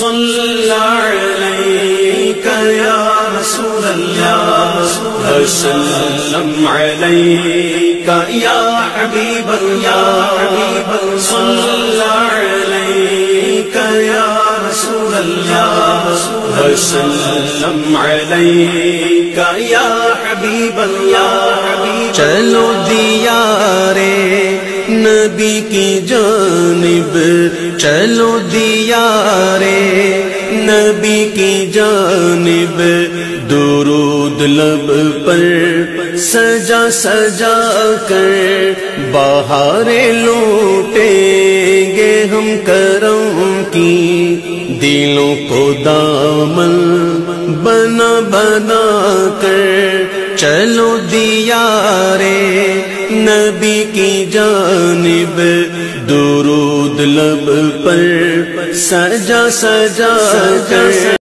صلی علیک یا رسول اللہ وسلم علیک یا حبیب اللہ صلی علیک یا رسول اللہ وسلم علیک یا حبیب اللہ. چلو دیارے نبی کی جانب، چلو دیارے نبی کی جانب، درود لب پر سجا سجا کر بہاریں لوٹیں گے ہم کرم کی، دلوں کو دامن بنا بنا کر. چلو دیارے نبی کی جانب، درود لب پر سجا سجا کر.